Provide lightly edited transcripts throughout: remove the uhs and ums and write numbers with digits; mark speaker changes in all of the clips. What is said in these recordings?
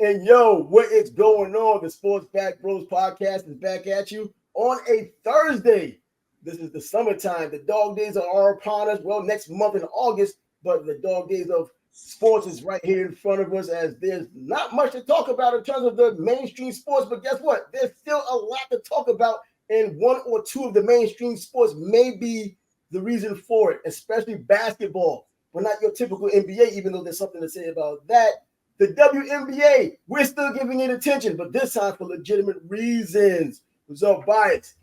Speaker 1: And yo, what is going on? The Sports Back Bros podcast is back at you on a Thursday. This is the summertime. The dog days are upon us. Well, next month in August, but the dog days of sports is right here in front of us as there's not much to talk about in terms of the mainstream sports. But guess what? There's still a lot to talk about, and one or two of the mainstream sports may be the reason for it, especially basketball. But not your typical NBA, even though there's something to say about that. The WNBA, we're still giving it attention, but this time for legitimate reasons. What's up, Bias?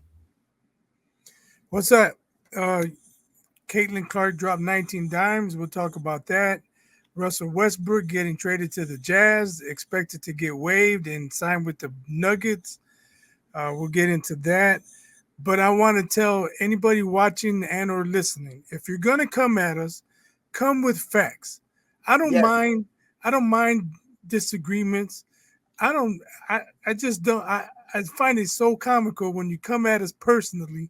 Speaker 2: What's up? Caitlyn Clark dropped 19 dimes. We'll talk about that. Russell Westbrook getting traded to the Jazz, expected to get waived and signed with the Nuggets. We'll get into that. But I want to tell anybody watching and or listening, if you're going to come at us, come with facts. I don't mind disagreements. I just don't. I find it so comical when you come at us personally,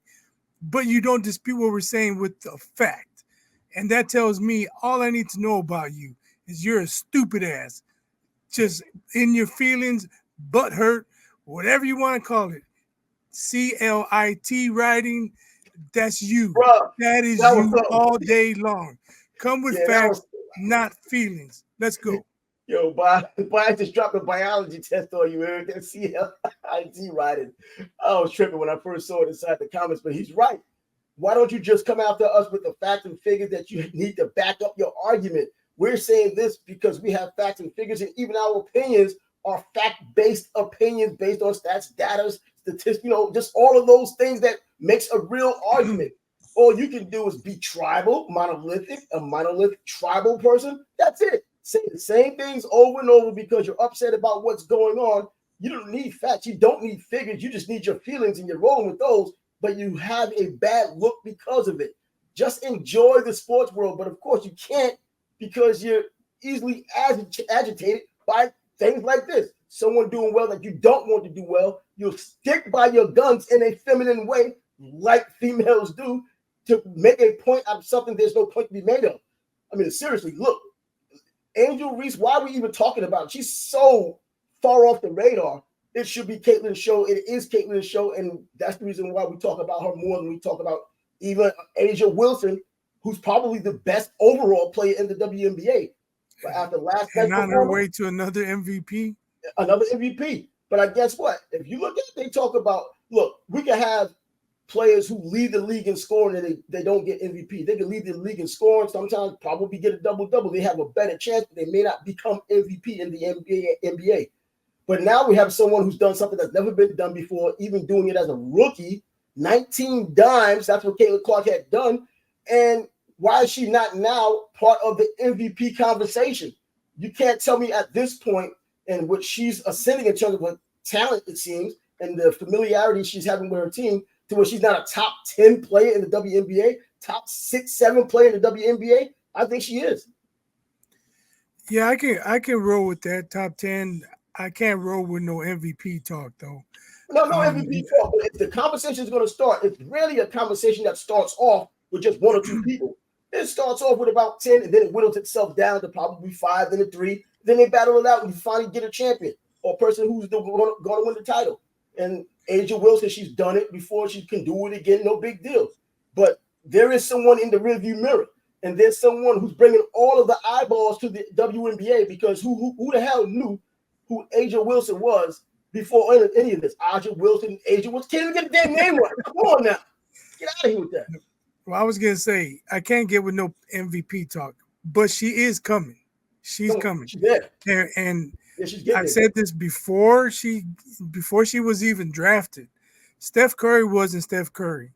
Speaker 2: but you don't dispute what we're saying with a fact. And that tells me all I need to know about you is you're a stupid ass. Just in your feelings, butt hurt, whatever you want to call it. CLIT writing, that's you.
Speaker 1: Bruh,
Speaker 2: that is you all day long. Come with facts, not feelings. Let's go.
Speaker 1: Yo, Bias just dropped a biology test on you, Eric. That CLIT writing. I was tripping when I first saw it inside the comments, but he's right. Why don't you just come after us with the facts and figures that you need to back up your argument? We're saying this because we have facts and figures, and even our opinions are fact-based opinions based on stats, data, statistics, just all of those things that makes a real argument. All you can do is be tribal, a monolithic tribal person. That's it. Say the same things over and over because you're upset about what's going on. You don't need facts. You don't need figures. You just need your feelings, and you're rolling with those, but you have a bad look because of it. Just enjoy the sports world, but of course you can't because you're easily agitated by things like this. Someone doing well that you don't want to do well, you'll stick by your guns in a feminine way, like females do, to make a point out of something there's no point to be made of. I mean, seriously, look, Angel Reese, why are we even talking about it? She's so far off the radar. It should be Caitlyn's show. It is Caitlyn's show, and that's the reason why we talk about her more than we talk about even A'ja Wilson, who's probably the best overall player in the WNBA. But after last
Speaker 2: and on her way to another MVP?
Speaker 1: Another MVP. But I guess what? If you look at it, they talk about, look, we can have players who lead the league in scoring and they don't get MVP. They can lead the league in scoring, sometimes probably get a double-double. They have a better chance, but they may not become MVP in the NBA. But now we have someone who's done something that's never been done before, even doing it as a rookie, 19 dimes. That's what Caitlyn Clark had done. And why is she not now part of the MVP conversation? You can't tell me at this point in which she's ascending in terms of what talent, it seems, and the familiarity she's having with her team, to where she's not a top 10 player in the WNBA, top 6-7 player in the WNBA. I think she is.
Speaker 2: Yeah, I can roll with that top 10. I can't roll with no MVP talk though.
Speaker 1: No MVP talk. But if the conversation is going to start, it's really a conversation that starts off with just one or two people. It starts off with about 10, and then it whittles itself down to probably 5, then a 3. Then they battle it out, and you finally get a champion or a person who's going to win the title. And A'ja Wilson, she's done it before. She can do it again. No big deal. But there is someone in the rearview mirror, and there's someone who's bringing all of the eyeballs to the WNBA because who the hell knew who A'ja Wilson was before any of this? A'ja Wilson, A'ja Wilson. Can't even get the damn name right. Come on now. Get out of here with that.
Speaker 2: Well, I was going to say, I can't get with no MVP talk, but she is coming. She's coming.
Speaker 1: She's there.
Speaker 2: And I said this before she was even drafted. Steph Curry wasn't Steph Curry,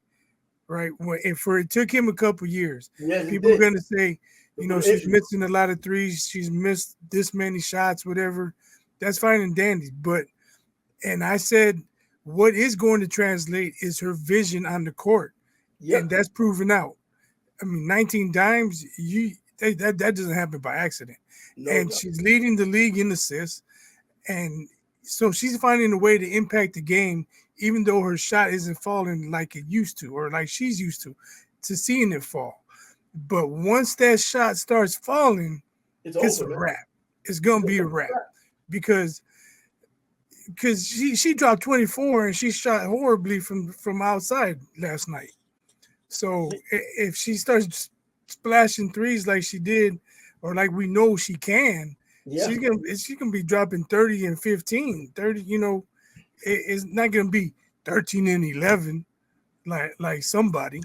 Speaker 2: right? It took him a couple years.
Speaker 1: Yes,
Speaker 2: people are going to say, she's missing a lot of threes. She's missed this many shots, whatever. That's fine and dandy. And I said, what is going to translate is her vision on the court. Yep. And that's proven out. I mean, 19 dimes, that doesn't happen by accident. She's leading the league in assists. And so she's finding a way to impact the game, even though her shot isn't falling like it used to or like she's used to seeing it fall. But once that shot starts falling, it's a wrap. It's going to be a wrap because she dropped 24 and she shot horribly from outside last night. So if she starts splashing threes like she did, or like we know she can, she's gonna be dropping 30 and 15. 30, it's not gonna be 13 and 11 like somebody.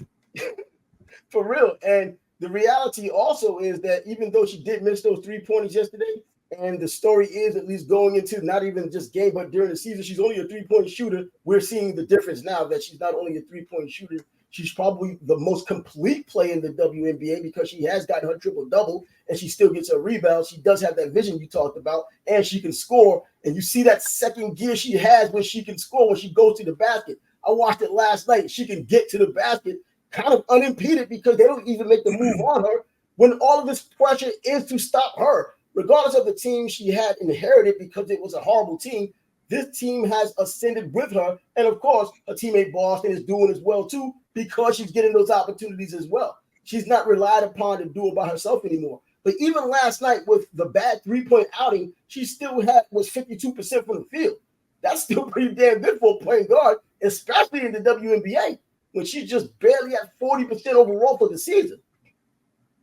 Speaker 1: For real. And the reality also is that even though she did miss those 3-pointers yesterday, and the story is, at least going into not even just game, but during the season, she's only a 3-point shooter. We're seeing the difference now that she's not only a 3-point shooter, she's probably the most complete player in the WNBA because she has gotten her triple-double and she still gets her rebounds. She does have that vision you talked about, and she can score. And you see that second gear she has when she can score, when she goes to the basket. I watched it last night. She can get to the basket kind of unimpeded because they don't even make the move on her when all of this pressure is to stop her. Regardless of the team she had inherited because it was a horrible team, this team has ascended with her. And of course, her teammate Boston is doing as well too because she's getting those opportunities as well. She's not relied upon to do it by herself anymore. But even last night with the bad 3-point outing, she still was 52% from the field. That's still pretty damn good for a point guard, especially in the WNBA when she's just barely at 40% overall for the season.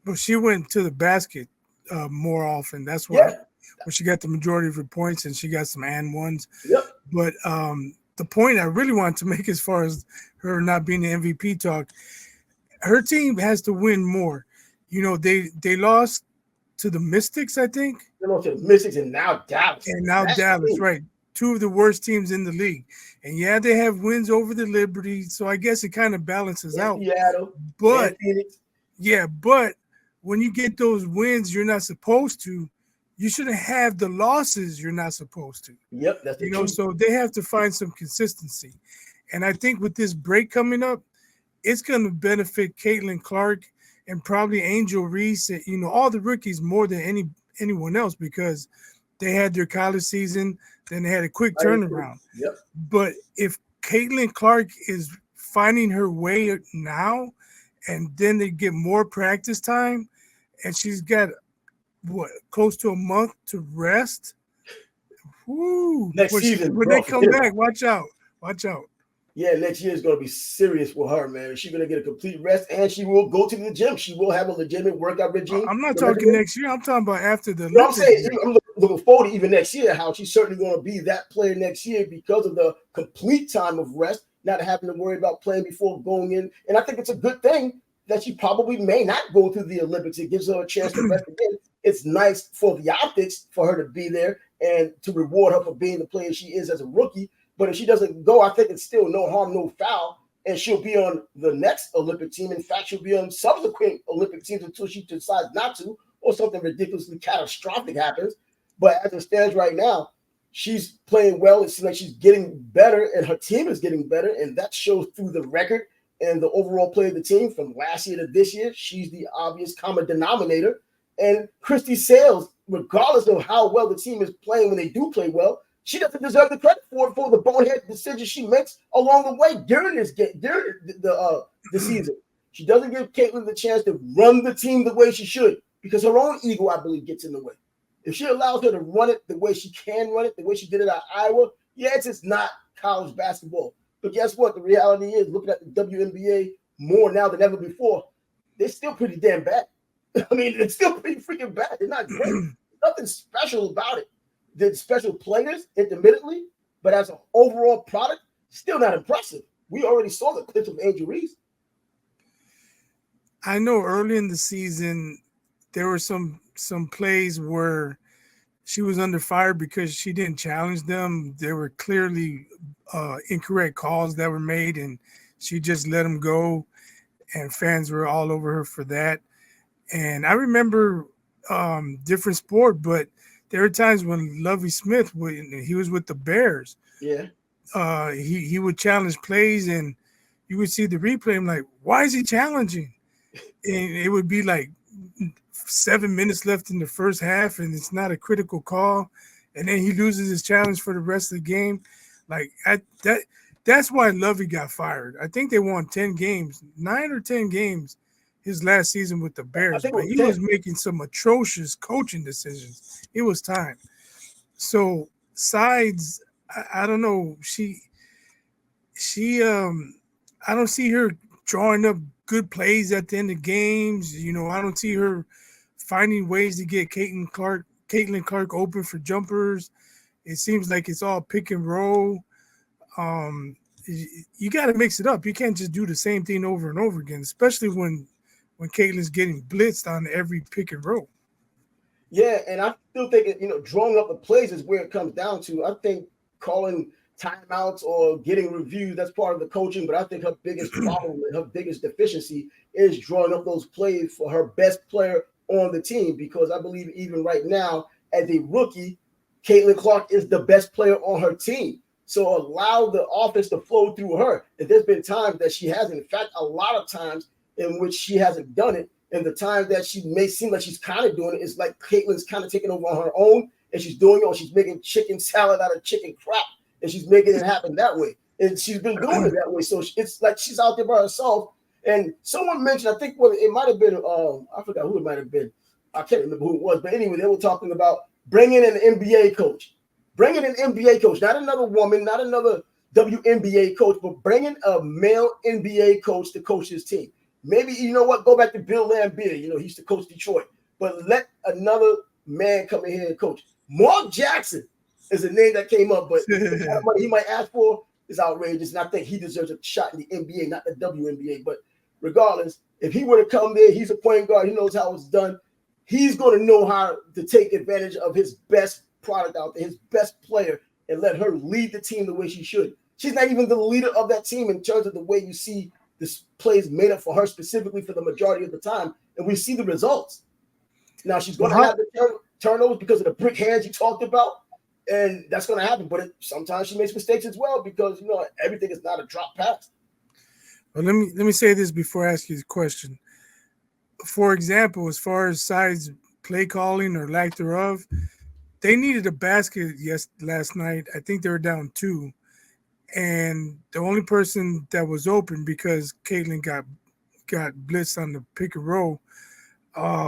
Speaker 2: But she went to the basket more often. That's why when she got the majority of her points and she got some and ones.
Speaker 1: Yep.
Speaker 2: But the point I really wanted to make as far as her not being the MVP talk, her team has to win more. They lost to the Mystics, I think.
Speaker 1: They lost to the Mystics and now Dallas.
Speaker 2: Dallas, right. Two of the worst teams in the league. And yeah, they have wins over the Liberty, so I guess it kind of balances out.
Speaker 1: Seattle,
Speaker 2: but when you get those wins you're not supposed to, you shouldn't have the losses you're not supposed to.
Speaker 1: Yep, that's the truth.
Speaker 2: So they have to find some consistency. And I think with this break coming up, it's going to benefit Caitlyn Clark and probably Angel Reese, all the rookies more than anyone else because they had their college season, then they had a quick turnaround.
Speaker 1: Yep.
Speaker 2: But if Caitlyn Clark is finding her way now, and then they get more practice time, and she's got close to a month to rest. Woo!
Speaker 1: Next season,
Speaker 2: when they come back, watch out.
Speaker 1: Yeah, next year is going to be serious with her, man. She's going to get a complete rest, and she will go to the gym. She will have a legitimate workout regime.
Speaker 2: I'm not talking next year. I'm talking about after the
Speaker 1: Olympics. I'm saying I'm looking forward to even next year, how she's certainly going to be that player next year because of the complete time of rest, not having to worry about playing before going in. And I think it's a good thing that she probably may not go to the Olympics. It gives her a chance to rest again. It's nice for the optics for her to be there and to reward her for being the player she is as a rookie. But if she doesn't go, I think it's still no harm, no foul, and she'll be on the next Olympic team. In fact, she'll be on subsequent Olympic teams until she decides not to or something ridiculously catastrophic happens. But as it stands right now, she's playing well. It seems like she's getting better, and her team is getting better, and that shows through the record and the overall play of the team from last year to this year. She's the obvious common denominator. And Christy Sales, regardless of how well the team is playing when they do play well, she doesn't deserve the credit for the bonehead decisions she makes along the way during the season. She doesn't give Caitlyn the chance to run the team the way she should because her own ego, I believe, gets in the way. If she allows her to run it the way she can run it, the way she did it at Iowa, yes, it's not college basketball. But guess what? The reality is, looking at the WNBA more now than ever before, they're still pretty damn bad. I mean, it's still pretty freaking bad. They're not great. Nothing special about it. They're special players intermittently, but as an overall product, still not impressive. We already saw the clips of Angel Reese.
Speaker 2: I know early in the season, there were some plays where she was under fire because she didn't challenge them. There were clearly incorrect calls that were made, and she just let them go, and fans were all over her for that. And I remember different sport, but there were times when Lovie Smith, he was with the Bears.
Speaker 1: Yeah.
Speaker 2: He would challenge plays, and you would see the replay. I'm like, why is he challenging? And it would be like 7 minutes left in the first half, and it's not a critical call. And then he loses his challenge for the rest of the game. Like that's why Lovie got fired. I think they won 10 games, 9 or 10 games his last season with the Bears. But he was making some atrocious coaching decisions. It was time. So Sides, I don't know. She I don't see her drawing up good plays at the end of games. I don't see her finding ways to get Caitlyn Clark open for jumpers. It seems like it's all pick and roll. You got to mix it up. You can't just do the same thing over and over again, especially when Caitlyn's getting blitzed on every pick and roll.
Speaker 1: Yeah, and I still think drawing up the plays is where it comes down to. I think calling timeouts or getting reviews, that's part of the coaching, but I think her biggest problem and her biggest deficiency is drawing up those plays for her best player on the team, because I believe even right now, as a rookie, Caitlyn Clark is the best player on her team. So allow the offense to flow through her. And there's been times that she hasn't. In fact, a lot of times in which she hasn't done it. And the time that she may seem like she's kind of doing it, it's like Caitlyn's kind of taking over on her own, and she's doing it, or she's making chicken salad out of chicken crap, and she's making it happen that way. And she's been doing it that way. So it's like she's out there by herself. And someone mentioned, I think it might have been, I forgot who it might have been. I can't remember who it was. But anyway, they were talking about bringing in an NBA coach. Bringing an NBA coach, not another woman, not another WNBA coach, but bringing a male NBA coach to coach his team. Maybe, go back to Bill Laimbeer. He used to coach Detroit. But let another man come in here and coach. Mark Jackson is a name that came up, but the kind of money he might ask for is outrageous, and I think he deserves a shot in the NBA, not the WNBA. But regardless, if he were to come there, he's a point guard. He knows how it's done. He's going to know how to take advantage of his best product out there, his best player, and let her lead the team the way she should. She's not even the leader of that team in terms of the way you see this plays made up for her specifically for the majority of the time, and we see the results. Now she's going to have the turnovers because of the brick hands you talked about, and that's going to happen. But sometimes she makes mistakes as well because everything is not a drop pass.
Speaker 2: Well, let me say this before I ask you the question. For example, as far as Sides play calling or lack thereof, they needed a basket last night. I think they were down 2. And the only person that was open, because Caitlyn got blitzed on the pick and roll,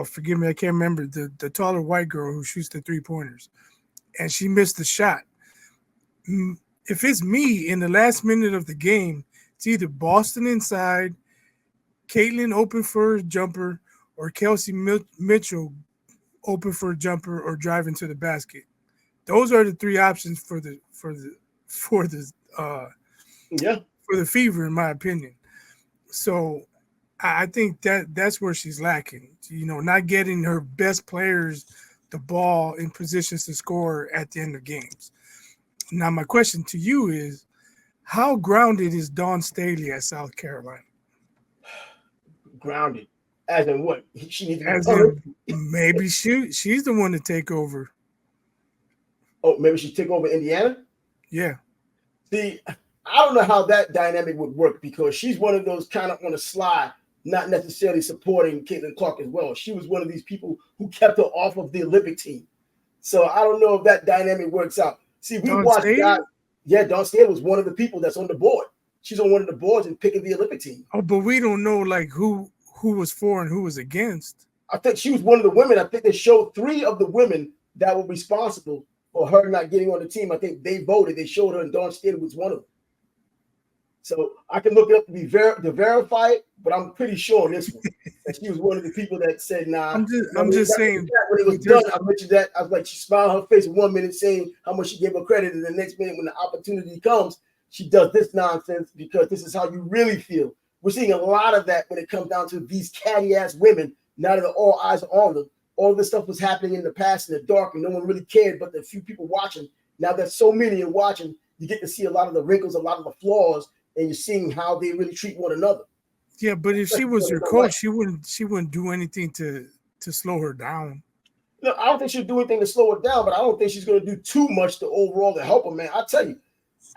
Speaker 2: forgive me, I can't remember, the taller white girl who shoots the 3-pointers. And she missed the shot. If it's me in the last minute of the game, it's either Boston inside, Caitlyn open for a jumper, or Kelsey Mitchell open for a jumper or driving to the basket. Those are the 3 options for the Fever, in my opinion. So I think that's where she's lacking. Not getting her best players the ball in positions to score at the end of games. Now, my question to you is, how grounded is Dawn Staley at South Carolina?
Speaker 1: Grounded, as in what? She needs
Speaker 2: to maybe she's the one to take over.
Speaker 1: Oh, maybe she take over Indiana?
Speaker 2: Yeah.
Speaker 1: See, I don't know how that dynamic would work, because she's one of those kind of on the slide, not necessarily supporting Caitlyn Clark as well. She was one of these people who kept her off of the Olympic team. So I don't know if that dynamic works out. See, we watched guys. Yeah, Dawn Staley was one of the people that's on the board. She's on one of the boards and picking the Olympic team.
Speaker 2: Oh, but we don't know who was for and who was against.
Speaker 1: I think she was one of the women. I think they showed 3 of the women that were responsible for her not getting on the team. I think they voted. They showed her, and Dawn Staley was one of them. So I can look it up to verify it, but I'm pretty sure on this one that she was one of the people that said, "Nah."
Speaker 2: I'm just saying.
Speaker 1: When it was done, I mentioned that. I was like, she smiled on her face in 1 minute, saying how much she gave her credit, and the next minute, when the opportunity comes, she does this nonsense because this is how you really feel. We're seeing a lot of that when it comes down to these catty ass women. Now that all eyes are on them, all this stuff was happening in the past in the dark, and no one really cared, but the few people watching. Now there's so many and watching, you get to see a lot of the wrinkles, a lot of the flaws, and you're seeing how they really treat one another.
Speaker 2: Yeah, but if she was your coach, she wouldn't do anything to slow her down.
Speaker 1: No, I don't think she'll do anything to slow her down, but I don't think she's going to do too much to help her, man. I tell you,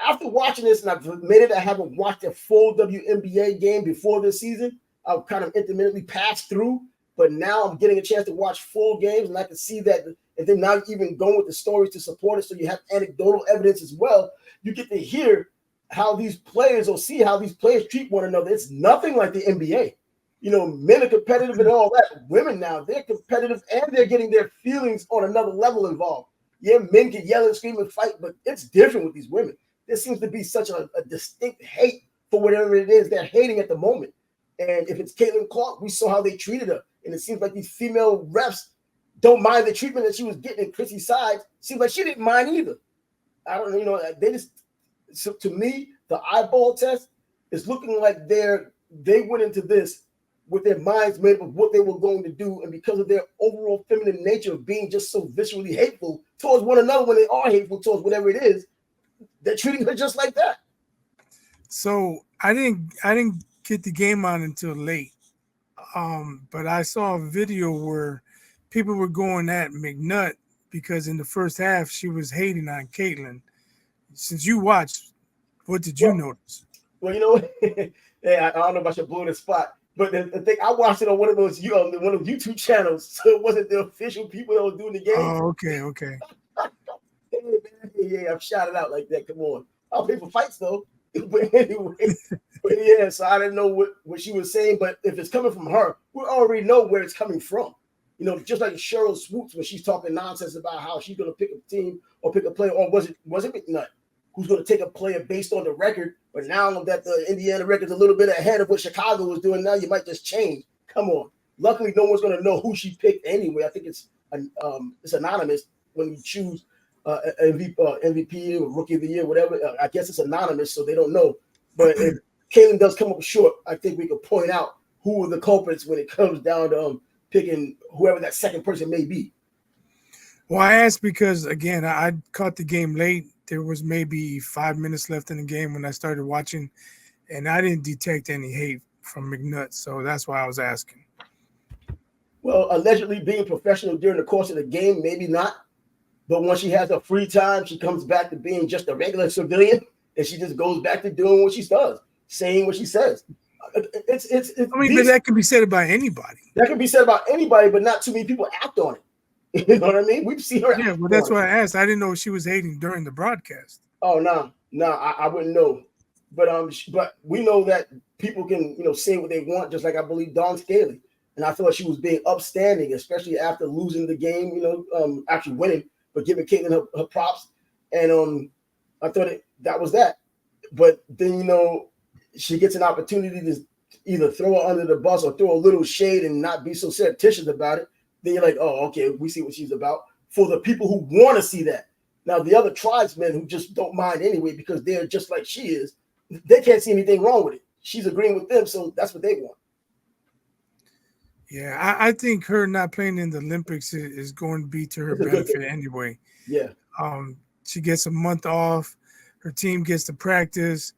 Speaker 1: after watching this, and I've admitted I haven't watched a full WNBA game before this season. I've kind of intermittently passed through, but now I'm getting a chance to watch full games, and I can see that. And then now even going with the stories to support it, so you have anecdotal evidence as well. You get to hear how these players, or see how these players treat one another. It's nothing like the NBA. Men are competitive and all that. Women now, they're competitive, and they're getting their feelings on another level involved. Yeah, men can yell and scream and fight, but it's different with these women. There seems to be such a distinct hate for whatever it is they're hating at the moment. And if it's Caitlyn Clark, we saw how they treated her. And it seems like these female refs don't mind the treatment that she was getting in Chrissy's side. Seems like she didn't mind either. I don't know, they just, so to me, the eyeball test is looking like they went into this with their minds made up of what they were going to do, and because of their overall feminine nature of being just so viscerally hateful towards one another when they are hateful towards whatever it is, they're treating her just like that.
Speaker 2: So I didn't get the game on until late, but I saw a video where people were going at McNutt because in the first half she was hating on Caitlyn. Since you watched, what did you notice?
Speaker 1: Well, yeah, I don't know if I should blow the spot. But the thing, I watched it on one of those YouTube channels, so it wasn't the official people that were doing the game.
Speaker 2: Oh, okay.
Speaker 1: Yeah, I'm shouted out like that. Come on, I'll pay for fights though. But anyway, yeah, so I didn't know what she was saying. But if it's coming from her, we already know where it's coming from. Just like Cheryl Swoops when she's talking nonsense about how she's going to pick a team or pick a player, or was it McNutt who's going to take a player based on the record? But now that the Indiana record's a little bit ahead of what Chicago was doing, now you might just change. Come on. Luckily, no one's going to know who she picked anyway. I think it's anonymous when you choose MVP or Rookie of the Year, whatever. I guess it's anonymous, so they don't know. But if Caitlyn does come up short, I think we could point out who are the culprits when it comes down to picking whoever that second person may be.
Speaker 2: Well, I asked because, again, I caught the game late. There was maybe 5 minutes left in the game when I started watching, and I didn't detect any hate from McNutt, so that's why I was asking.
Speaker 1: Well, allegedly being professional during the course of the game, maybe not. But when she has her free time, she comes back to being just a regular civilian, and she just goes back to doing what she does, saying what she says.
Speaker 2: But that can be said about anybody.
Speaker 1: That can be said about anybody, but not too many people act on it. You know what I mean? We've seen her.
Speaker 2: Yeah, well, that's why I asked. I didn't know she was hating during the broadcast.
Speaker 1: Oh no, I wouldn't know. But we know that people can say what they want, just like I believe Dawn Staley. And I thought she was being upstanding, especially after losing the game. Actually winning, but giving Caitlyn her props. And I thought that was that. But then she gets an opportunity to either throw her under the bus or throw a little shade and not be so surreptitious about it. Then you're like, oh, okay, we see what she's about. For the people who want to see that. Now, the other tribesmen who just don't mind anyway because they're just like she is, they can't see anything wrong with it. She's agreeing with them, so that's what they want.
Speaker 2: Yeah, I think her not playing in the Olympics is going to be to her benefit anyway.
Speaker 1: Yeah.
Speaker 2: She gets a month off. Her team gets to practice.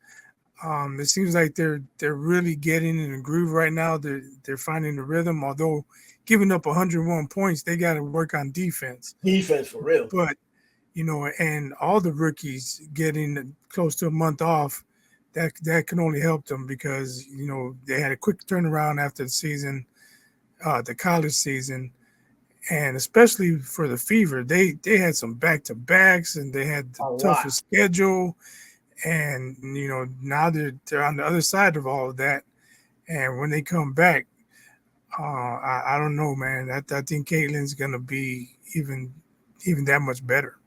Speaker 2: It seems like they're really getting in a groove right now. They're finding the rhythm. Although giving up 101 points, they got to work on defense.
Speaker 1: Defense for real.
Speaker 2: But and all the rookies getting close to a month off, that can only help them because they had a quick turnaround after the season, the college season, and especially for the Fever, they had some back-to-backs and they had the toughest schedule. And now they're on the other side of all of that, and when they come back, I don't know, man. I think Caitlyn's gonna be even that much better.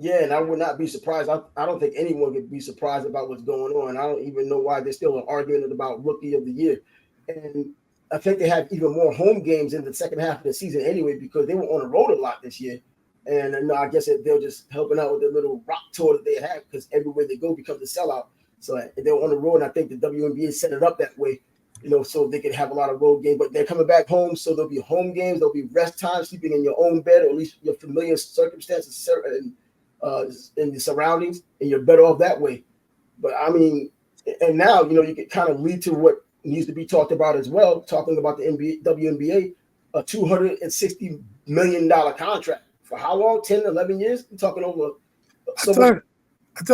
Speaker 1: Yeah, and I would not be surprised. I don't think anyone could be surprised about what's going on. I don't even know why there's still an argument about Rookie of the Year, and I think they have even more home games in the second half of the season anyway because they were on the road a lot this year. And I guess they're just helping out with the little rock tour that they have because everywhere they go becomes a sellout. So they're on the road, and I think the WNBA set it up that way, so they can have a lot of road games. But they're coming back home, so there'll be home games. There'll be rest time, sleeping in your own bed, or at least your familiar circumstances in the surroundings, and you're better off that way. But I mean, and now you can kind of lead to what needs to be talked about as well. Talking about the WNBA, a $260 million contract. For how long? 10, 11 years? We're talking over.
Speaker 2: I thought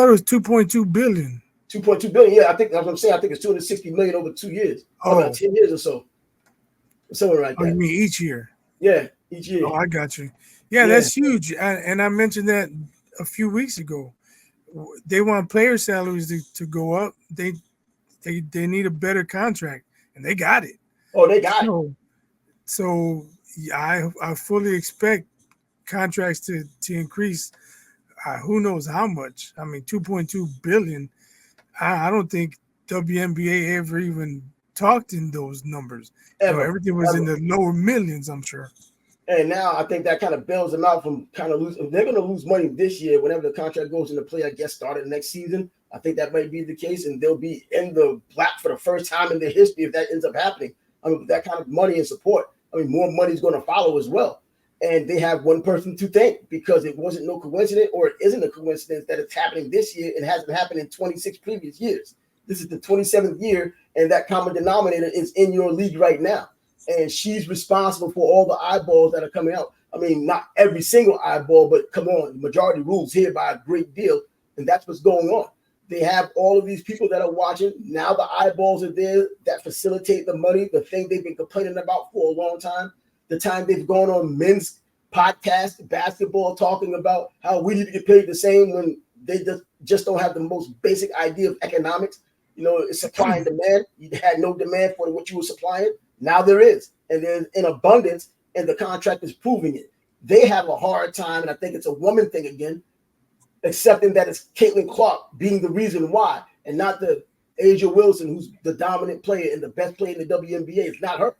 Speaker 2: it was $2.2 billion.
Speaker 1: $2.2 billion. Yeah, I think that's what I'm saying. I think it's $260 million over 2 years. About 10 years or so. Somewhere like that.
Speaker 2: You mean each year?
Speaker 1: Yeah, each year.
Speaker 2: Oh, I got you. Yeah, that's huge. And I mentioned that a few weeks ago. They want player salaries to go up. They need a better contract, and they got it.
Speaker 1: Oh, they got it.
Speaker 2: So I fully expect contracts to increase. Who knows how much? I mean, 2.2 billion. I don't think WNBA ever even talked in those numbers. Everything was in the lower millions, I'm sure.
Speaker 1: And now I think that kind of bails them out from kind of losing. They're going to lose money this year whenever the contract goes into play, I guess, started next season. I think that might be the case, and they'll be in the black for the first time in their history if that ends up happening. I mean, that kind of money and support, I mean, more money is going to follow as well. And they have one person to thank because it wasn't no coincidence, or it isn't a coincidence that it's happening this year. It hasn't happened in 26 previous years. This is the 27th year, and that common denominator is in your league right now. And she's responsible for all the eyeballs that are coming out. I mean, not every single eyeball, but come on, the majority rules here by a great deal, and that's what's going on. They have all of these people that are watching. Now the eyeballs are there that facilitate the money, the thing they've been complaining about for a long time. The time they've gone on men's podcast, basketball, talking about how we need to get paid the same when they just don't have the most basic idea of economics. You know, it's supply and demand. You had no demand for what you were supplying. Now there is, and there's in abundance, and the contract is proving it. They have a hard time, and I think it's a woman thing again, accepting that it's Caitlyn Clark being the reason why, and not the Asia Wilson, who's the dominant player and the best player in the WNBA. It's not her.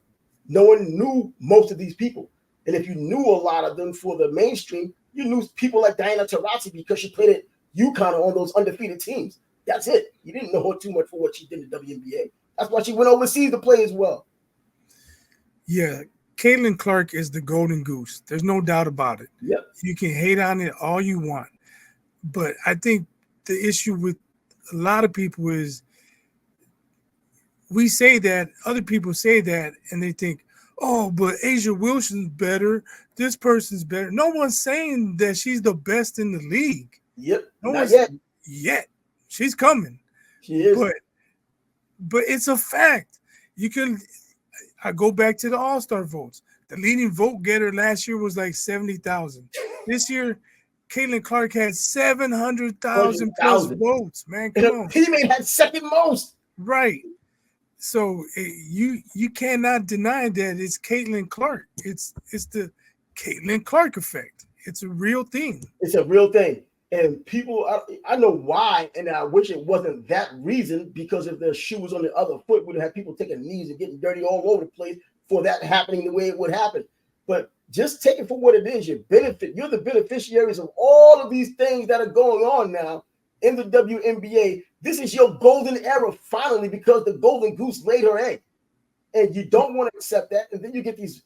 Speaker 1: No one knew most of these people. And if you knew a lot of them for the mainstream, you knew people like Diana Taurasi because she played at UConn on those undefeated teams. That's it. You didn't know her too much for what she did in the WNBA. That's why she went overseas to play as well.
Speaker 2: Yeah, Caitlyn Clark is the golden goose. There's no doubt about it.
Speaker 1: Yep.
Speaker 2: You can hate on it all you want. But I think the issue with a lot of people is we say that, other people say that, and they think, oh, but Asia Wilson's better. This person's better. No one's saying that she's the best in the league.
Speaker 1: Yep.
Speaker 2: No
Speaker 1: Not
Speaker 2: one's yet. She's coming.
Speaker 1: She is.
Speaker 2: But it's a fact. I go back to the All-Star votes. The leading vote getter last year was like 70,000. This year, Caitlyn Clark had 700,000 plus votes, man. Come on.
Speaker 1: Her teammate had second most.
Speaker 2: Right. So you cannot deny that it's Caitlyn Clark. It's the Caitlyn Clark effect. It's a real thing.
Speaker 1: It's a real thing. And people, I know why, and I wish it wasn't that reason, because if the shoe was on the other foot, we'd have people taking knees and getting dirty all over the place for that happening the way it would happen. But just take it for what it is. You're the beneficiaries of all of these things that are going on now in the WNBA. This is your golden era finally, because the golden goose laid her egg. And you don't want to accept that. And then you get these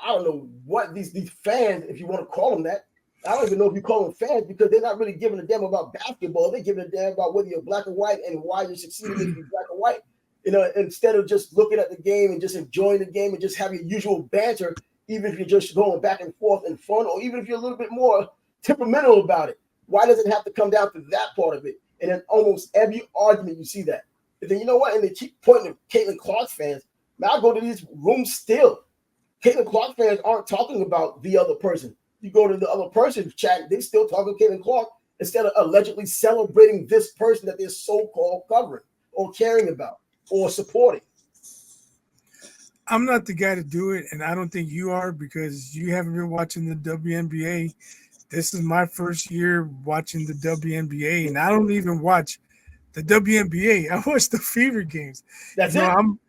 Speaker 1: I don't know what, these fans, if you want to call them that. I don't even know if you call them fans, because they're not really giving a damn about basketball. They're giving a damn about whether you're black or white and why you're succeeding if you're black or white. You know, instead of just looking at the game and just enjoying the game and just having your usual banter, even if you're just going back and forth and fun, or even if you're a little bit more temperamental about it. Why does it have to come down to that part of it? And in almost every argument, you see that. And then you know what? And they keep pointing to Caitlyn Clark fans. Now I go to these rooms still. Caitlyn Clark fans aren't talking about the other person. You go to the other person's chat, they still talking Caitlyn Clark instead of allegedly celebrating this person that they're so-called covering or caring about or supporting.
Speaker 2: I'm not the guy to do it, and I don't think you are, because you haven't been watching the WNBA. This is my first year watching the WNBA, and I don't even watch the WNBA. I watch the Fever games.
Speaker 1: That's it.
Speaker 2: I'm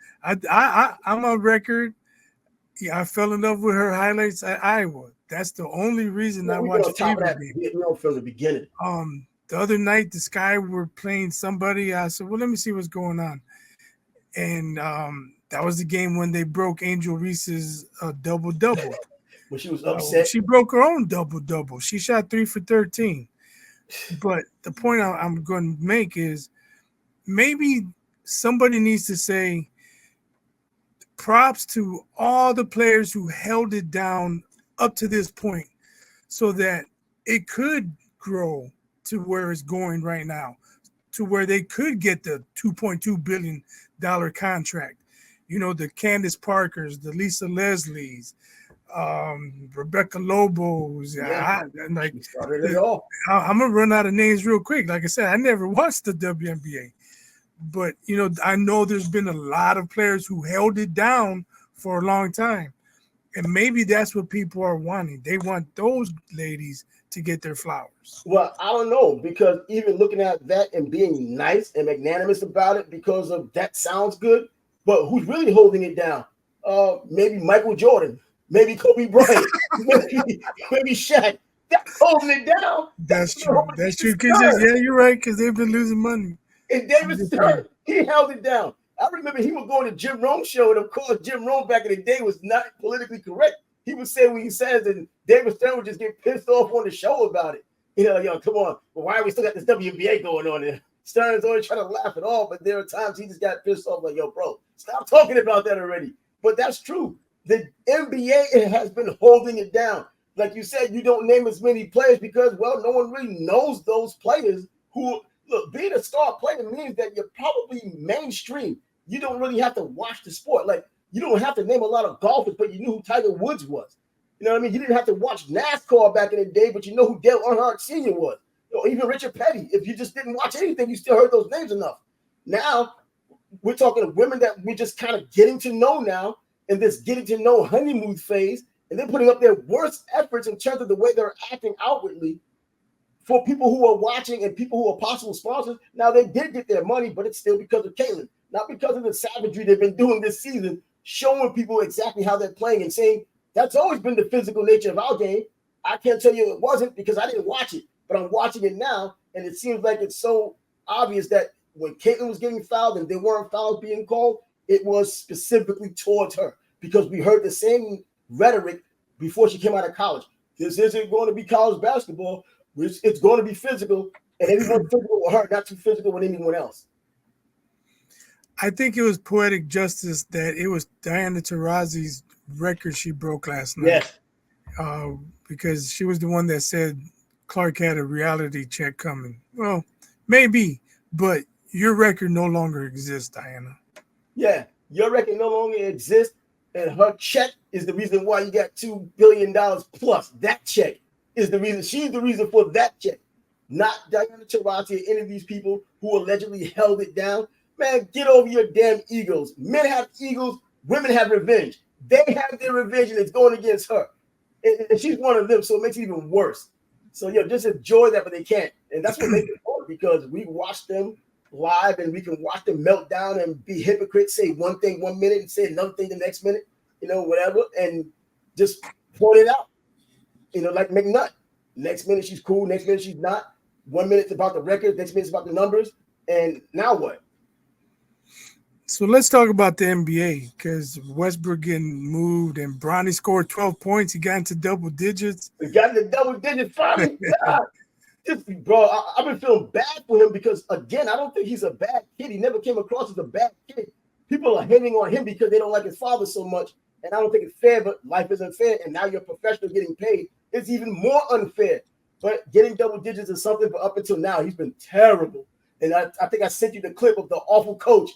Speaker 2: on record. Yeah, I fell in love with her highlights at Iowa. That's the only reason I watched Fever games.
Speaker 1: We know from the beginning.
Speaker 2: The other night, the Sky were playing somebody. I said, well, let me see what's going on. And that was the game when they broke Angel Reese's double-double.
Speaker 1: When she was upset.
Speaker 2: She broke her own double-double. She shot 3 for 13. But the point I'm going to make is maybe somebody needs to say props to all the players who held it down up to this point so that it could grow to where it's going right now, to where they could get the $2.2 billion contract. You know, the Candace Parkers, the Lisa Leslies, Rebecca Lobos.
Speaker 1: Yeah.
Speaker 2: I'm going
Speaker 1: to
Speaker 2: run out of names real quick. Like I said, I never watched the WNBA. But, I know there's been a lot of players who held it down for a long time. And maybe that's what people are wanting. They want those ladies to get their flowers.
Speaker 1: Well, I don't know, because even looking at that and being nice and magnanimous about it because of that sounds good, but who's really holding it down? Maybe Michael Jordan, maybe Kobe Bryant, maybe Shaq. That's holding it down.
Speaker 2: That's true. That's true. Because yeah, you're right. Because they've been losing money.
Speaker 1: And David Stern, he held it down. I remember he would go to Jim Rome's show, and of course, Jim Rome back in the day was not politically correct. He would say what he says, and David Stern would just get pissed off on the show about it. You know, yo, come on. But why are we still got this WNBA going on there? Stern's always trying to laugh it off, but there are times he just got pissed off like, yo, bro, stop talking about that already. But that's true. The NBA has been holding it down. Like you said, you don't name as many players because, well, no one really knows those players who, look, being a star player means that you're probably mainstream. You don't really have to watch the sport. Like, you don't have to name a lot of golfers, but you knew who Tiger Woods was. You know what I mean? You didn't have to watch NASCAR back in the day, but you know who Dale Earnhardt Sr. was. Or even Richard Petty. If you just didn't watch anything, you still heard those names enough. Now, we're talking of women that we're just kind of getting to know now in this getting to know honeymoon phase, and they're putting up their worst efforts in terms of the way they're acting outwardly for people who are watching and people who are possible sponsors. Now, they did get their money, but it's still because of Caitlyn, not because of the savagery they've been doing this season, showing people exactly how they're playing and saying, that's always been the physical nature of our game. I can't tell you it wasn't because I didn't watch it, but I'm watching it now, and it seems like it's so obvious that when Caitlyn was getting fouled and there weren't fouls being called, it was specifically towards her because we heard the same rhetoric before she came out of college. This isn't going to be college basketball. It's going to be physical, and everyone's physical with her, not too physical with anyone else.
Speaker 2: I think it was poetic justice that it was Diana Taurasi's record she broke last night.
Speaker 1: Yes.
Speaker 2: Because she was the one that said Clark had a reality check coming. Well, maybe, but your record no longer exists, Diana.
Speaker 1: Yeah, your record no longer exists, and her check is the reason why you got $2 billion plus. That check is the reason. She's the reason for that check, not Diana Taurasi or any of these people who allegedly held it down. Man, get over your damn egos. Men have egos. Women have revenge. They have their revenge, and it's going against her. And she's one of them, so it makes it even worse. So, just enjoy that, but they can't. And that's what makes it hard because we watch them live and we can watch them melt down and be hypocrites, say one thing 1 minute and say another thing the next minute, whatever, and just point it out. Like McNutt. Next minute she's cool, next minute she's not. 1 minute it's about the record, next minute it's about the numbers. And now what?
Speaker 2: So let's talk about the NBA because Westbrook getting moved and Bronny scored 12 points. He got into double digits.
Speaker 1: He got into double digits finally. Bro, I've been feeling bad for him because, again, I don't think he's a bad kid. He never came across as a bad kid. People are hating on him because they don't like his father so much. And I don't think it's fair, but life isn't fair. And now you're a professional getting paid. It's even more unfair. But getting double digits is something, but up until now, he's been terrible. And I think I sent you the clip of the awful coach.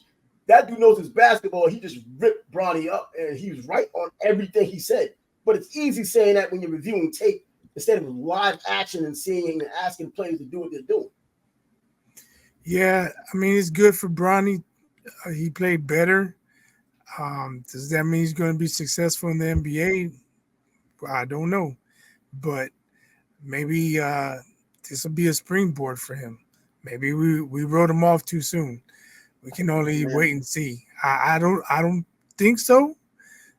Speaker 1: That dude knows his basketball. He just ripped Bronny up, and he was right on everything he said. But it's easy saying that when you're reviewing tape instead of live action and seeing and asking players to do what they're doing.
Speaker 2: Yeah, I mean, it's good for Bronny. He played better. Does that mean he's going to be successful in the NBA? I don't know. But maybe this will be a springboard for him. Maybe we wrote him off too soon. We can only wait and see. I don't think so.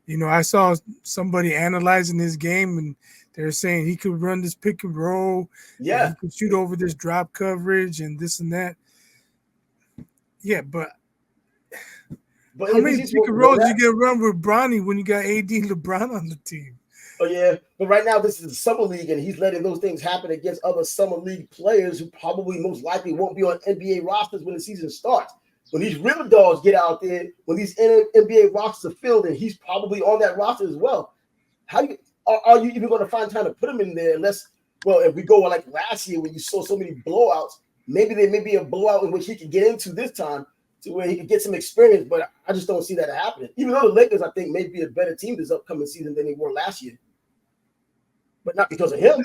Speaker 2: I saw somebody analyzing his game, and they're saying he could run this pick and roll.
Speaker 1: Yeah,
Speaker 2: he could shoot over this drop coverage and this and that. Yeah, but how many pick and rolls you get run with Bronny when you got AD and LeBron on the team?
Speaker 1: Oh, yeah. But right now, this is a summer league, and he's letting those things happen against other summer league players who probably most likely won't be on NBA rosters when the season starts. When these real dogs get out there, when these NBA rosters are filled, and he's probably on that roster as well, are you even going to find time to put him in there unless, well, if we go like last year when you saw so many blowouts, maybe there may be a blowout in which he can get into this time to where he can get some experience, but I just don't see that happening. Even though the Lakers, I think, may be a better team this upcoming season than they were last year. But not because of him.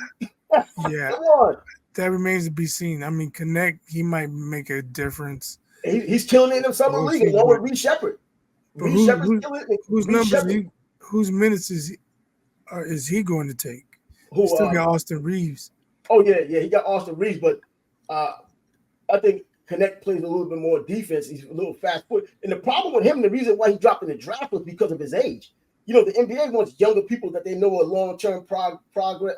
Speaker 2: Yeah,
Speaker 1: come on.
Speaker 2: That remains to be seen. I mean, Connect, he might make a difference.
Speaker 1: He's killing it in the summer league along with Reed Shepherd. Reed Shepherd's killing it.
Speaker 2: Whose numbers? Whose minutes is he? is he going to take?
Speaker 1: Who?
Speaker 2: You still got Austin Reeves.
Speaker 1: Oh yeah, he got Austin Reeves, but I think Connect plays a little bit more defense. He's a little fast foot, and the problem with him, the reason why he dropped in the draft was because of his age. You know, the NBA wants younger people that they know are long-term progress,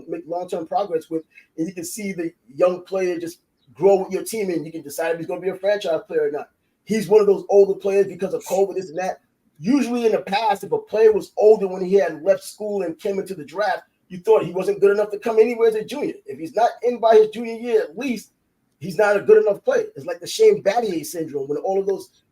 Speaker 1: make long-term progress with, and you can see the young player just grow with your team, and you can decide if he's going to be a franchise player or not. He's one of those older players because of COVID, this and that. Usually in the past, if a player was older when he had left school and came into the draft, you thought he wasn't good enough to come anywhere as a junior. If he's not in by his junior year, at least he's not a good enough player. It's like the Shane Battier syndrome when all of those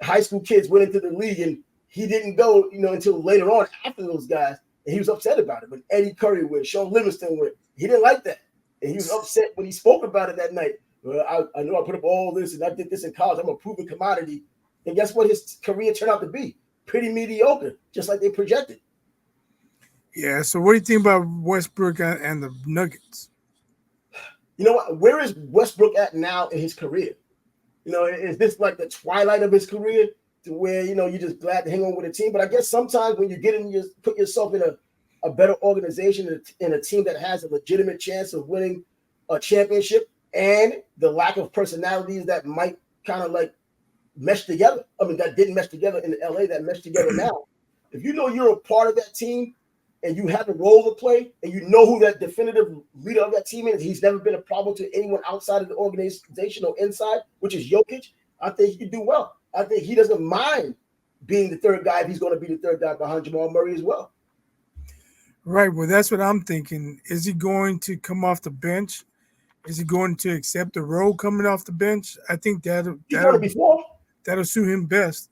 Speaker 1: high school kids went into the league and he didn't go, until later on after those guys, and he was upset about it. When Eddie Curry went, Sean Livingston went, he didn't like that, and he was upset when he spoke about it that night. Well, I know I put up all this and I did this in college. I'm a proven commodity, and guess what? His career turned out to be pretty mediocre, just like they projected.
Speaker 2: Yeah. So, what do you think about Westbrook and the Nuggets?
Speaker 1: You know what? Where is Westbrook at now in his career? Is this like the twilight of his career to where, you're just glad to hang on with a team? But I guess sometimes when you put yourself in a better organization, in a team that has a legitimate chance of winning a championship, and the lack of personalities that might kind of like mesh together. I mean, that didn't mesh together in LA, that meshed together now. If you know you're a part of that team and you have a role to play and you know who that definitive leader of that team is, he's never been a problem to anyone outside of the organization or inside, which is Jokic, I think he could do well. I think he doesn't mind being the third guy if he's going to be the third guy behind Jamal Murray as well.
Speaker 2: Right. Well, that's what I'm thinking. Is he going to come off the bench? Is he going to accept the role coming off the bench? I think that'll suit him best.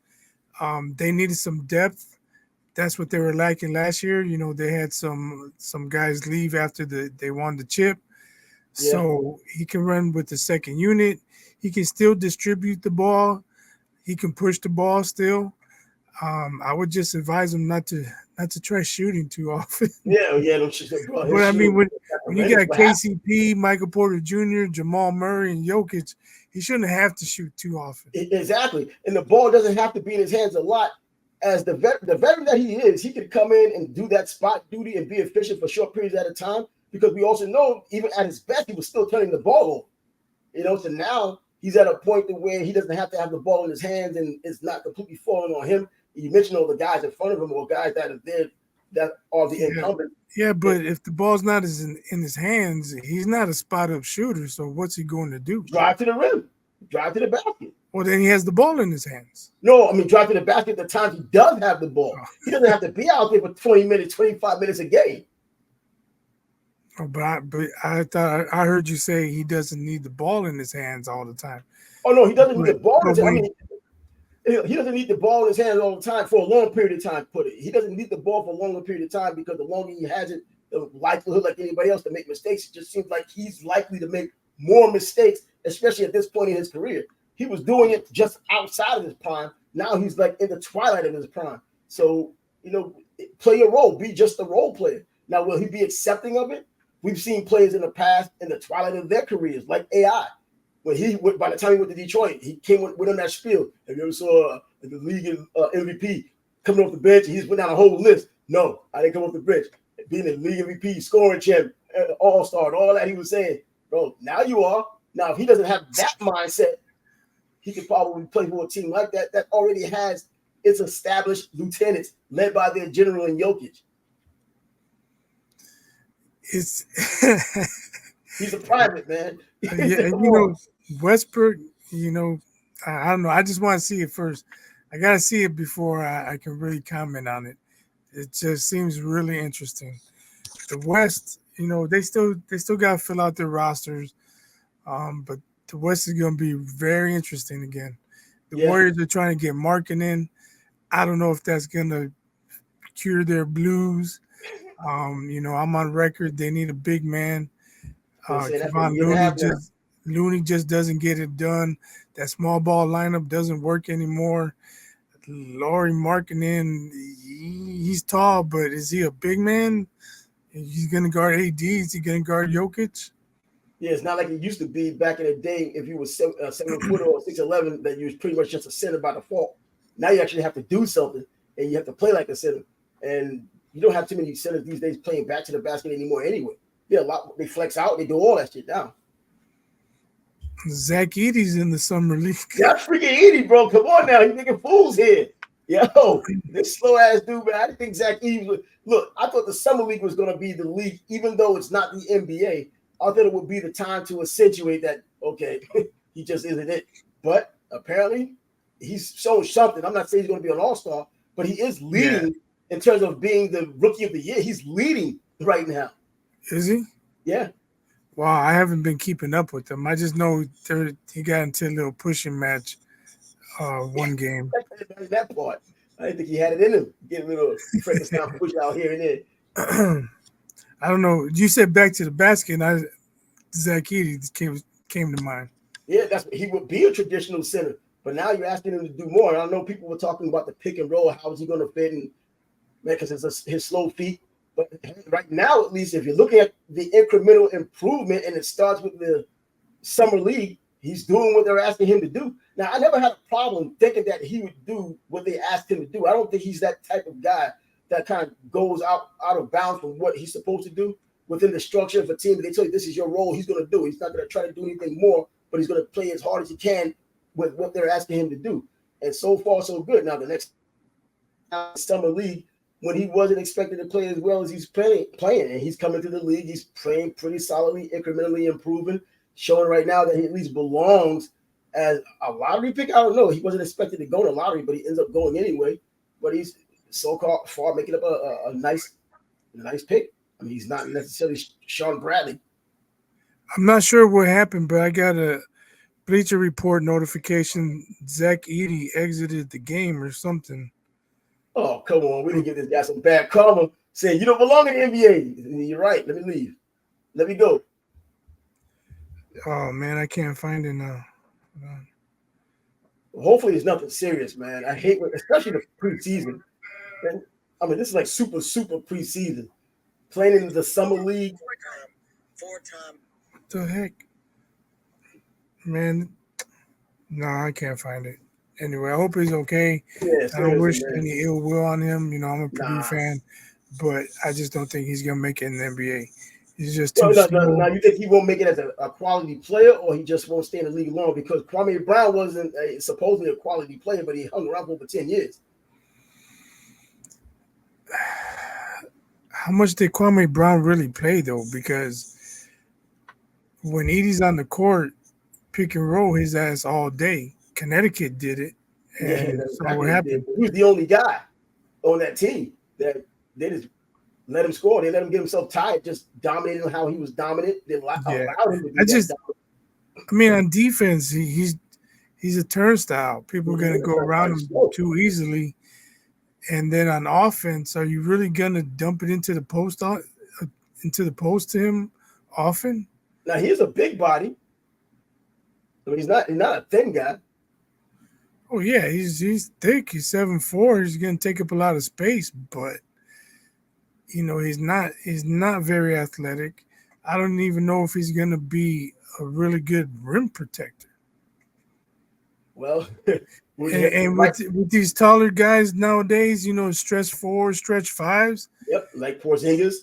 Speaker 2: They needed some depth. That's what they were lacking last year. They had some guys leave after they won the chip. Yeah. So he can run with the second unit. He can still distribute the ball. He can push the ball still. I would just advise him not to try shooting too often.
Speaker 1: Yeah.
Speaker 2: But I mean, when you got KCP, Michael Porter Jr., Jamal Murray, and Jokic, he shouldn't have to shoot too often.
Speaker 1: Exactly. And the ball doesn't have to be in his hands a lot. As the veteran that he is, he could come in and do that spot duty and be efficient for short periods at a time, because we also know even at his best, he was still turning the ball over. So now he's at a point where he doesn't have to have the ball in his hands and it's not completely falling on him. You mentioned all the guys in front of him or guys that are there that are the incumbent.
Speaker 2: Yeah, but if the ball's not in his hands, he's not a spot-up shooter. So what's he going to do?
Speaker 1: Drive to the rim. Drive to the basket.
Speaker 2: Well, then he has the ball in his hands.
Speaker 1: No, I mean, drive to the basket the times he does have the ball. He doesn't have to be out there for 20 minutes, 25 minutes a game.
Speaker 2: Oh, but I thought I heard you say he doesn't need the ball in his hands all the time.
Speaker 1: Oh, no, he doesn't need the ball in his hands. I mean, he doesn't need the ball in his hands all the time for a long period of time. He doesn't need the ball for a longer period of time, because the longer he has it, the likelihood, like anybody else, to make mistakes. It just seems like he's likely to make more mistakes, especially at this point in his career. He was doing it just outside of his prime. Now he's like in the twilight of his prime. So, play your role. Be just a role player. Now, will he be accepting of it? We've seen players in the past in the twilight of their careers, like AI. By the time he went to Detroit, he came with him that spiel. Have you ever saw the league MVP coming off the bench? He just went down a whole list. No, I didn't come off the bench. Being a league MVP, scoring champ, all-star, all that he was saying. Bro, now you are. Now, if he doesn't have that mindset, he could probably play for a team like that already has its established lieutenants led by their general in Jokic.
Speaker 2: It's
Speaker 1: he's a private, man.
Speaker 2: Westbrook, I don't know. I just want to see it first. I got to see it before I can really comment on it. It just seems really interesting. The West, they still got to fill out their rosters, but the West is going to be very interesting again. The Warriors are trying to get Markin in. I don't know if that's going to cure their blues. I'm on record. They need a big man. Looney just doesn't get it done. That small ball lineup doesn't work anymore. Lauri Markkanen, he's tall, but is he a big man? He's going to guard AD. Is he going to guard Jokic?
Speaker 1: Yeah, it's not like it used to be back in the day. If you were 7 foot or 6'11", that you was pretty much just a center by default. Now you actually have to do something, and you have to play like a center. And You don't have too many centers these days playing back to the basket anymore anyway. Yeah, a lot. They flex out. They do all that shit now.
Speaker 2: Zach Edey's in the summer league.
Speaker 1: Yeah, freaking Edey, bro. Come on now. You making fools here. Yo, this slow ass dude, man. I didn't think Zach Edey would. Look, I thought the summer league was going to be the league, even though it's not the NBA. I thought it would be the time to accentuate that, okay, he just isn't it. But apparently, he's shown something. I'm not saying he's going to be an all-star, but he is leading in terms of being the rookie of the year. He's leading right now.
Speaker 2: Is he?
Speaker 1: Yeah.
Speaker 2: Wow, I haven't been keeping up with them. I just know he got into a little pushing match one game.
Speaker 1: That part. I didn't think he had it in him. Get a little Frankenstein push out here and there.
Speaker 2: I don't know. You said back to the basket, and Zach Edey came to mind.
Speaker 1: Yeah, he would be a traditional center, but now you're asking him to do more. And I know people were talking about the pick and roll. How is he going to fit in? Because it's his slow feet. But right now, at least, if you're looking at the incremental improvement, and it starts with the summer league, he's doing what they're asking him to do. Now, I never had a problem thinking that he would do what they asked him to do. I don't think he's that type of guy that kind of goes out of bounds from what he's supposed to do within the structure of a team. They tell you this is your role, he's going to do. He's not going to try to do anything more, but he's going to play as hard as he can with what they're asking him to do. And so far, so good. Now, the next summer league, when he wasn't expected to play as well as he's playing, and he's coming to the league, he's playing pretty solidly, incrementally improving, showing right now that he at least belongs as a lottery pick. I don't know. He wasn't expected to go to lottery, but he ends up going anyway. But he's so-called far making up a nice pick. I mean, he's not necessarily Sean Bradley.
Speaker 2: I'm not sure what happened, but I got a Bleacher Report notification. Zach Edey exited the game or something.
Speaker 1: Oh, come on. We didn't give this guy some bad karma saying, you don't belong in the NBA. You're right. Let me leave. Let me go.
Speaker 2: Oh, man, I can't find it now.
Speaker 1: Hopefully it's nothing serious, man. I hate especially the preseason. And, I mean, this is like super preseason. Playing in the summer league.
Speaker 2: What the heck? Man, no, I can't find it. Anyway, I hope he's okay.
Speaker 1: Yeah,
Speaker 2: I don't wish any ill will on him. You know, I'm a Purdue fan, but I just don't think he's going to make it in the NBA. He's just too slow.
Speaker 1: Now, you think he won't make it as a quality player, or he just won't stay in the league long? Because Kwame Brown wasn't supposedly a quality player, but he hung around for over 10 years.
Speaker 2: How much did Kwame Brown really play, though? Because when Edey's on the court, pick and roll his ass all day. Connecticut did it. And
Speaker 1: that's
Speaker 2: so what happened?
Speaker 1: He was the only guy on that team that they just let him score. They let him get himself tired, just dominating how he was dominant. They allowed him to be
Speaker 2: I mean, on defense, he's a turnstile. People are going to go around him too easily. And then on offense, are you really going to dump it into the post to him often?
Speaker 1: Now, he's a big body. I mean, he's not a thin guy.
Speaker 2: Oh yeah, he's thick. He's 7'4". He's going to take up a lot of space, but you know he's not very athletic. I don't even know if he's going to be a really good rim protector.
Speaker 1: Well,
Speaker 2: and with these taller guys nowadays, you know, stretch 4s, stretch 5s.
Speaker 1: Yep, like Porzingis.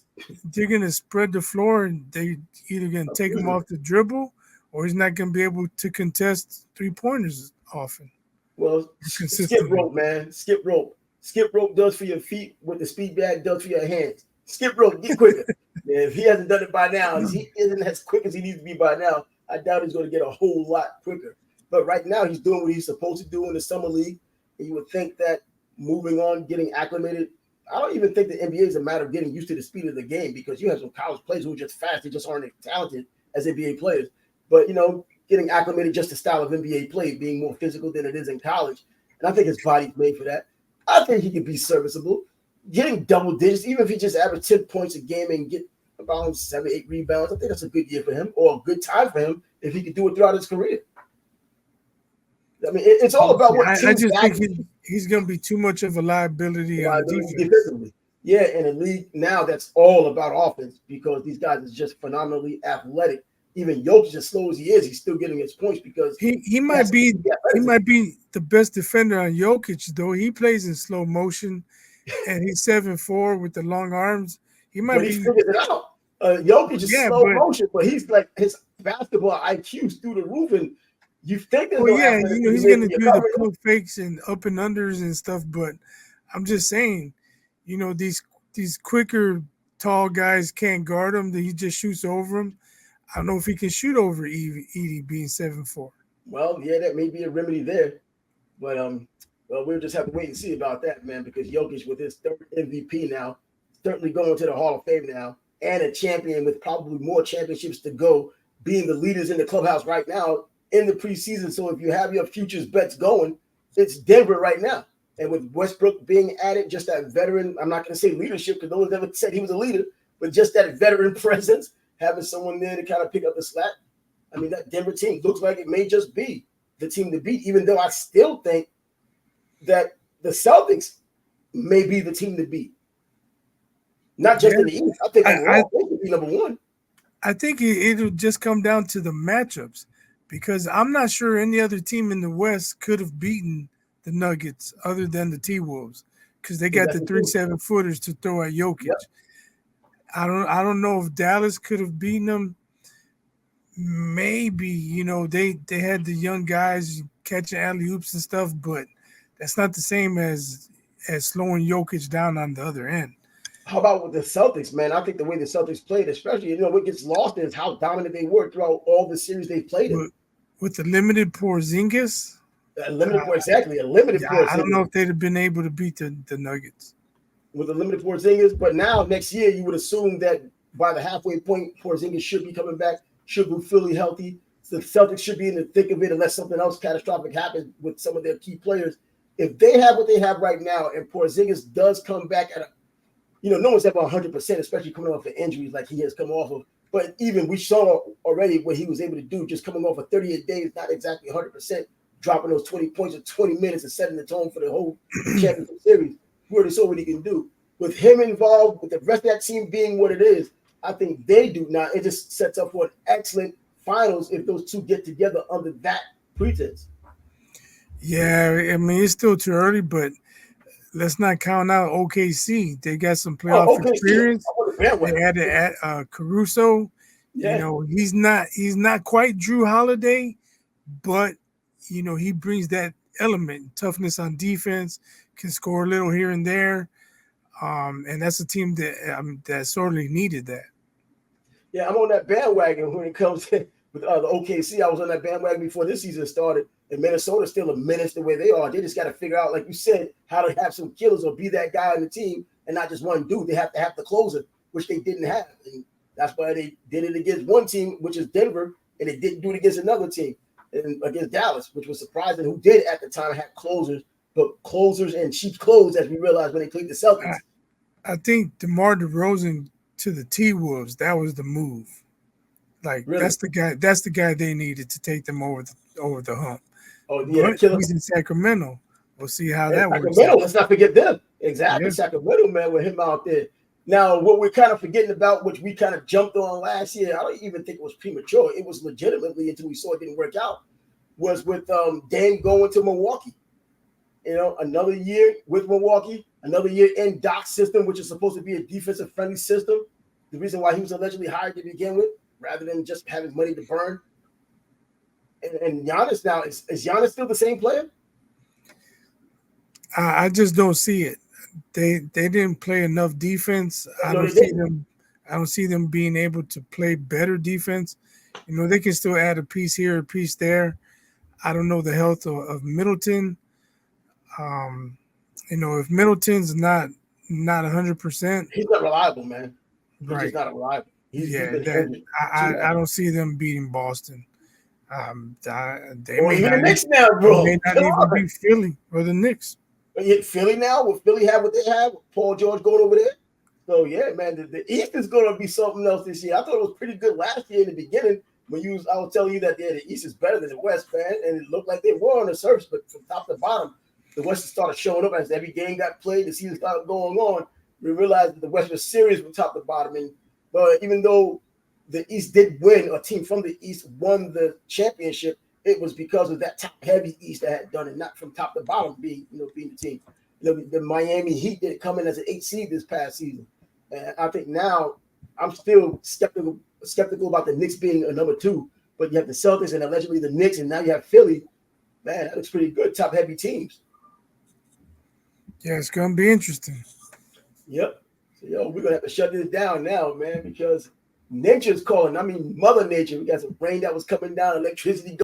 Speaker 2: They're going to spread the floor, and they either going to take him off the dribble, or he's not going to be able to contest 3-pointers often.
Speaker 1: Well, skip rope, man. Skip rope. Skip rope does for your feet what the speed bag does for your hands. Skip rope, get quicker. If he hasn't done it by now, if he isn't as quick as he needs to be by now, I doubt he's going to get a whole lot quicker. But right now, he's doing what he's supposed to do in the summer league. And you would think that moving on, getting acclimated, I don't even think the NBA is a matter of getting used to the speed of the game, because you have some college players who are just fast. They just aren't as talented as NBA players. But, you know, getting acclimated just to style of NBA play, being more physical than it is in college. And I think his body's made for that. I think he could be serviceable. Getting double digits, even if he just averaged 10 points a game and get about 7-8 rebounds, I think that's a good year for him, or a good time for him if he could do it throughout his career. I mean, it's all about what
Speaker 2: I just think he's going to be too much of a liability on defense.
Speaker 1: Defensively. Yeah, in a league now that's all about offense, because these guys are just phenomenally athletic. Even Jokic, as slow as he is, he's still getting his points because
Speaker 2: he might be the best defender on Jokic, though. He plays in slow motion. and he's 7'4" with the long arms. He might
Speaker 1: But he
Speaker 2: be,
Speaker 1: figures it out. Jokic is
Speaker 2: yeah,
Speaker 1: slow
Speaker 2: but
Speaker 1: motion, but he's like his basketball IQ's through the roof, and you think there's
Speaker 2: well,
Speaker 1: no
Speaker 2: yeah,
Speaker 1: athleticism
Speaker 2: he's
Speaker 1: there
Speaker 2: gonna
Speaker 1: when you're
Speaker 2: do the
Speaker 1: covering him.
Speaker 2: pump fakes and up and unders and stuff. But I'm just saying, these quicker tall guys can't guard him. That he just shoots over him. I don't know if he can shoot over Edie being 7'4".
Speaker 1: Well, yeah, that may be a remedy there, but well, we'll just have to wait and see about that, man. Because Jokic, with his third MVP now, certainly going to the Hall of Fame now, and a champion with probably more championships to go, being the leaders in the clubhouse right now in the preseason. So if you have your futures bets going, it's Denver right now. And with Westbrook being added, just that veteran, I'm not going to say leadership because no one's ever said he was a leader, but just that veteran presence, having someone there to kind of pick up the slack. I mean, that Denver team looks like it may just be the team to beat, even though I still think that the Celtics may be the team to beat. Not just in the East. I think overall, they could be number one.
Speaker 2: I think it'll just come down to the matchups because I'm not sure any other team in the West could have beaten the Nuggets other than the T-Wolves because they got the 3 7-footers to throw at Jokic. Yep. I don't know if Dallas could have beaten them. Maybe, they had the young guys catching alley-oops and stuff, but that's not the same as slowing Jokic down on the other end.
Speaker 1: How about with the Celtics, man? I think the way the Celtics played, especially, what gets lost is how dominant they were throughout all the series they played in.
Speaker 2: With the limited Porzingis?
Speaker 1: A limited Porzingis.
Speaker 2: I don't know if they'd have been able to beat the Nuggets.
Speaker 1: With a limited Porzingis, but now next year you would assume that by the halfway point, Porzingis should be coming back, should be fully healthy. The Celtics should be in the thick of it unless something else catastrophic happens with some of their key players. If they have what they have right now and Porzingis does come back at no one's ever 100%, especially coming off the injuries like he has come off of. But even we saw already what he was able to do just coming off of 38 days, not exactly 100%, dropping those 20 points in 20 minutes and setting the tone for the whole championship series. We already saw what he can do. With him involved, with the rest of that team being what it is, I think they do not. It just sets up for an excellent finals if those two get together under that pretense.
Speaker 2: Yeah, I mean, it's still too early, but let's not count out OKC. They got some playoff experience. They added Caruso. Yeah. He's not quite Drew Holiday, but he brings that element, toughness on defense, can score a little here and there. And that's a team that sorely needed that.
Speaker 1: Yeah, I'm on that bandwagon when it comes to with the OKC. I was on that bandwagon before this season started. And Minnesota's still a menace the way they are. They just got to figure out, like you said, how to have some killers or be that guy on the team and not just one dude. They have to have the closer, which they didn't have. And that's why they did it against one team, which is Denver, and they didn't do it against another team, and against Dallas, which was surprising, who did at the time have closers, but closers and cheap clothes, as we realized when they played the Celtics.
Speaker 2: I think DeMar DeRozan to the T-Wolves, that was the move. Like, really? That's the guy they needed to take them over the hump.
Speaker 1: Oh, yeah,
Speaker 2: he's in Sacramento. We'll see how that works.
Speaker 1: Sacramento, let's not forget them. Exactly, yeah. Sacramento, man, with him out there. Now, what we're kind of forgetting about, which we kind of jumped on last year, I don't even think it was premature. It was legitimately until we saw it didn't work out, was with Dame going to Milwaukee. Another year with Milwaukee, another year in Doc's system, which is supposed to be a defensive-friendly system. The reason why he was allegedly hired to begin with, rather than just having money to burn. And Giannis now, is Giannis still the same player?
Speaker 2: I just don't see it. They didn't play enough defense. I don't see them being able to play better defense. They can still add a piece here, a piece there. I don't know the health of Middleton. If Middleton's not 100%,
Speaker 1: he's not reliable, man. He's
Speaker 2: right.
Speaker 1: just not reliable.
Speaker 2: I don't see them beating Boston. They
Speaker 1: or even the Knicks now, bro.
Speaker 2: They may not even be Philly or the Knicks.
Speaker 1: Philly now, will Philly have what they have? Paul George going over there? So, yeah, man, the East is going to be something else this year. I thought it was pretty good last year in the beginning when I was telling you that the East is better than the West, man, and it looked like they were on the surface, but from top to bottom, the West started showing up as every game got played, the season started going on. We realized that the West was serious from top to bottom. But even though the East did win, a team from the East won the championship, it was because of that top-heavy East that had done it, not from top to bottom being the team. the Miami Heat didn't come in as an 8 seed this past season. And I think now I'm still skeptical about the Knicks being a number 2. But you have the Celtics and allegedly the Knicks, and now you have Philly. Man, that looks pretty good. Top heavy teams.
Speaker 2: Yeah, it's gonna be interesting.
Speaker 1: Yep. So, yo, we're gonna have to shut this down now, man, because nature's calling. I mean, Mother Nature. We got some rain that was coming down, electricity